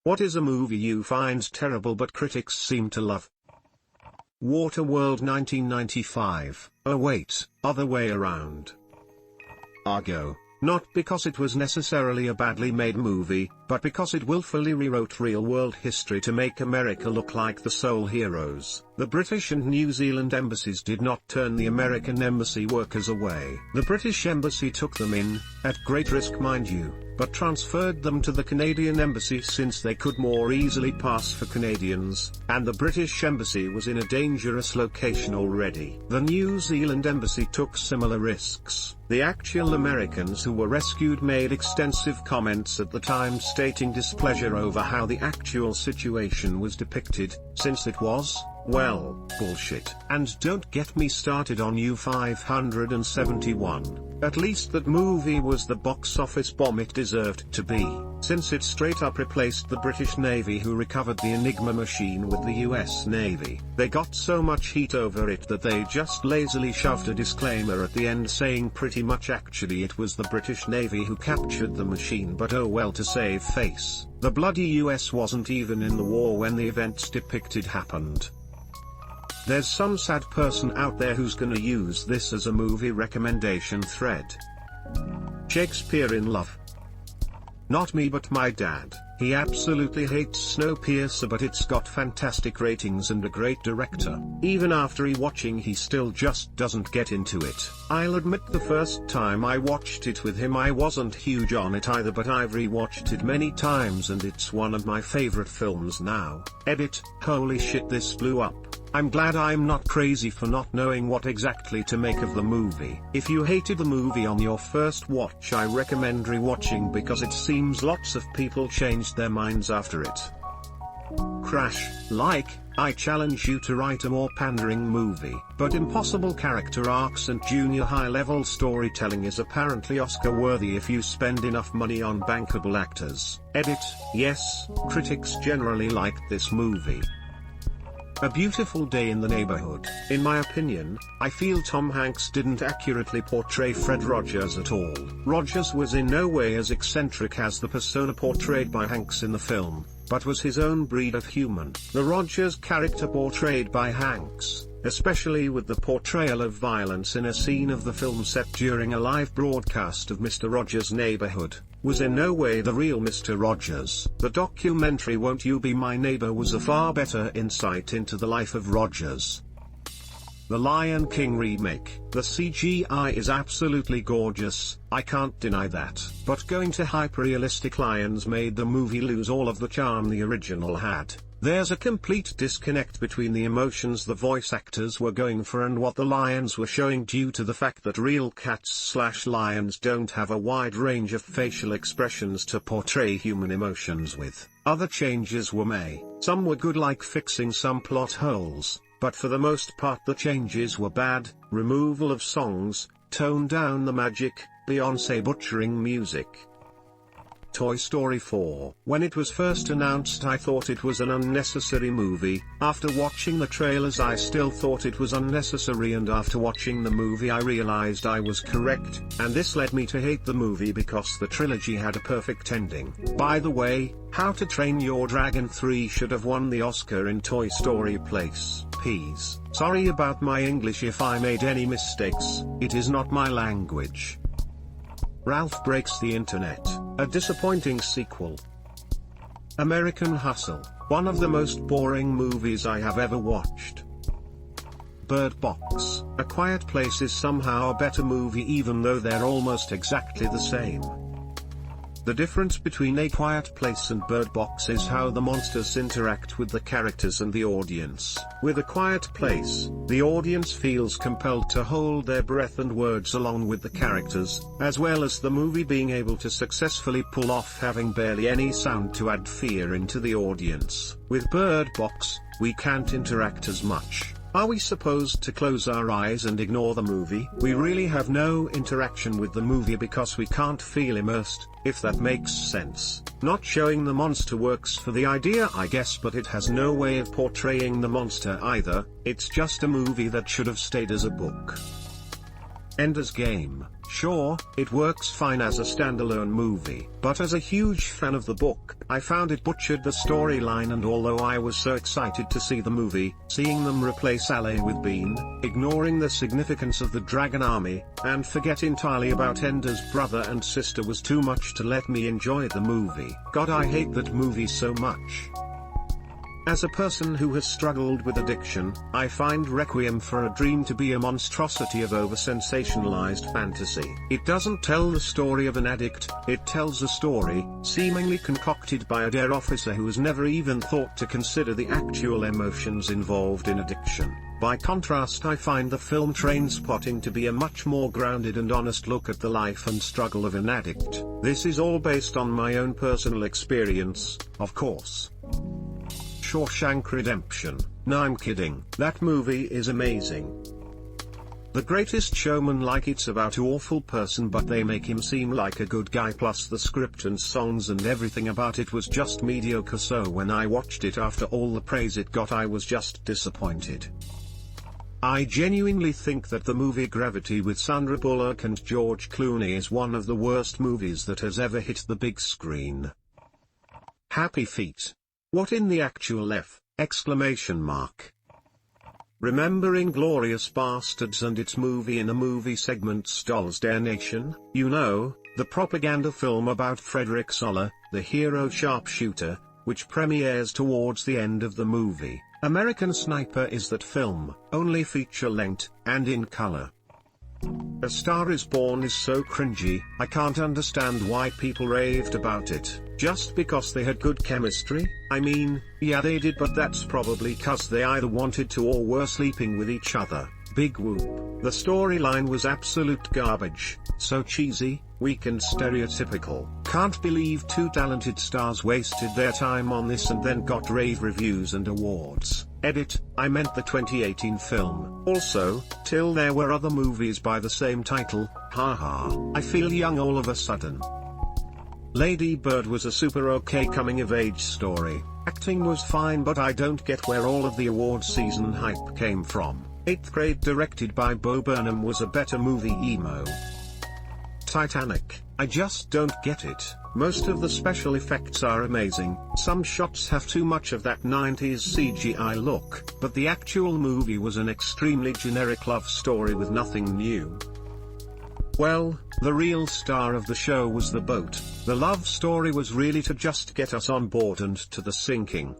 What is a movie you find terrible but critics seem to love? Waterworld 1995. Oh wait, other way around. Argo. Not because it was necessarily a badly made movie, but because it willfully rewrote real-world history to make America look like the sole heroes. The British and New Zealand embassies did not turn the American embassy workers away. The British embassy took them in, at great risk mind you, but transferred them to the Canadian embassy since they could more easily pass for Canadians, and the British embassy was in a dangerous location already. The New Zealand embassy took similar risks. The actual Americans who were rescued made extensive comments at the time stating displeasure over how the actual situation was depicted, since it was, well, bullshit. And don't get me started on U-571. At least that movie was the box office bomb it deserved to be, since it straight up replaced the British Navy who recovered the Enigma machine with the US Navy. They got so much heat over it that they just lazily shoved a disclaimer at the end saying pretty much actually it was the British Navy who captured the machine, but oh well, to save face. The bloody US wasn't even in the war when the events depicted happened. There's some sad person out there who's gonna use this as a movie recommendation thread. Shakespeare in Love. Not me but my dad. He absolutely hates Snowpiercer, but it's got fantastic ratings and a great director. Even after watching he still just doesn't get into it. I'll admit the first time I watched it with him I wasn't huge on it either, but I've rewatched it many times and it's one of my favorite films now. Edit, holy shit, this blew up. I'm glad I'm not crazy for not knowing what exactly to make of the movie. If you hated the movie on your first watch, I recommend rewatching because it seems lots of people changed their minds after it. Crash. I challenge you to write a more pandering movie. But impossible character arcs and junior high-level storytelling is apparently Oscar-worthy if you spend enough money on bankable actors. Edit. Yes, critics generally liked this movie. A Beautiful Day in the Neighborhood. In my opinion, I feel Tom Hanks didn't accurately portray Fred Rogers at all. Rogers was in no way as eccentric as the persona portrayed by Hanks in the film, but was his own breed of human. The Rogers character portrayed by Hanks, especially with the portrayal of violence in a scene of the film set during a live broadcast of Mr. Rogers' Neighborhood, was in no way the real Mr. Rogers. The documentary Won't You Be My Neighbor was a far better insight into the life of Rogers. The Lion King remake. The CGI is absolutely gorgeous, I can't deny that. But going to hyper-realistic lions made the movie lose all of the charm the original had. There's a complete disconnect between the emotions the voice actors were going for and what the lions were showing due to the fact that real cats/lions don't have a wide range of facial expressions to portray human emotions with. Other changes were made. Some were good, like fixing some plot holes, but for the most part the changes were bad: removal of songs, tone down the magic, Beyoncé butchering music. Toy Story 4. When it was first announced I thought it was an unnecessary movie. After watching the trailers I still thought it was unnecessary, and after watching the movie I realized I was correct, and this led me to hate the movie because the trilogy had a perfect ending. By the way, How to Train Your Dragon 3 should have won the Oscar in Toy Story place. Peas. Sorry about my English if I made any mistakes, it is not my language. Ralph Breaks the Internet. A disappointing sequel. American Hustle. One of the most boring movies I have ever watched. Bird Box. A Quiet Place is somehow a better movie even though they're almost exactly the same. The difference between A Quiet Place and Bird Box is how the monsters interact with the characters and the audience. With A Quiet Place, the audience feels compelled to hold their breath and words along with the characters, as well as the movie being able to successfully pull off having barely any sound to add fear into the audience. With Bird Box, we can't interact as much. Are we supposed to close our eyes and ignore the movie? We really have no interaction with the movie because we can't feel immersed, if that makes sense. Not showing the monster works for the idea I guess, but it has no way of portraying the monster either. It's just a movie that should have stayed as a book. Ender's Game. Sure, it works fine as a standalone movie, but as a huge fan of the book, I found it butchered the storyline, and although I was so excited to see the movie, seeing them replace Ale with Bean, ignoring the significance of the Dragon Army, and forget entirely about Ender's brother and sister was too much to let me enjoy the movie. God, I hate that movie so much. As a person who has struggled with addiction, I find Requiem for a Dream to be a monstrosity of over-sensationalized fantasy. It doesn't tell the story of an addict, it tells a story, seemingly concocted by a dare officer who has never even thought to consider the actual emotions involved in addiction. By contrast, I find the film Trainspotting to be a much more grounded and honest look at the life and struggle of an addict. This is all based on my own personal experience, of course. Shawshank Redemption. No, I'm kidding. That movie is amazing. The Greatest Showman, like it's about an awful person but they make him seem like a good guy, plus the script and songs and everything about it was just mediocre, so when I watched it after all the praise it got I was just disappointed. I genuinely think that the movie Gravity with Sandra Bullock and George Clooney is one of the worst movies that has ever hit the big screen. Happy Feet. What in the actual F! Exclamation mark. Remember Inglourious Bastards and its movie in a movie segment's Dolls Dare Nation? You know, the propaganda film about Frederick Soller, the hero sharpshooter, which premieres towards the end of the movie. American Sniper is that film, only feature-length, and in color. A Star Is Born is so cringy, I can't understand why people raved about it, just because they had good chemistry. I mean, yeah they did, but that's probably cause they either wanted to or were sleeping with each other. Big whoop. The storyline was absolute garbage, so cheesy, weak and stereotypical. Can't believe two talented stars wasted their time on this and then got rave reviews and awards. Edit, I meant the 2018 film. Also, till there were other movies by the same title, haha. I feel young all of a sudden. Lady Bird was a super okay coming of age story. Acting was fine, but I don't get where all of the awards season hype came from. 8th Grade, directed by Bo Burnham, was a better movie. Emo. Titanic. I just don't get it. Most of the special effects are amazing, some shots have too much of that 90s CGI look, but the actual movie was an extremely generic love story with nothing new. Well, the real star of the show was the boat. The love story was really to just get us on board and to the sinking.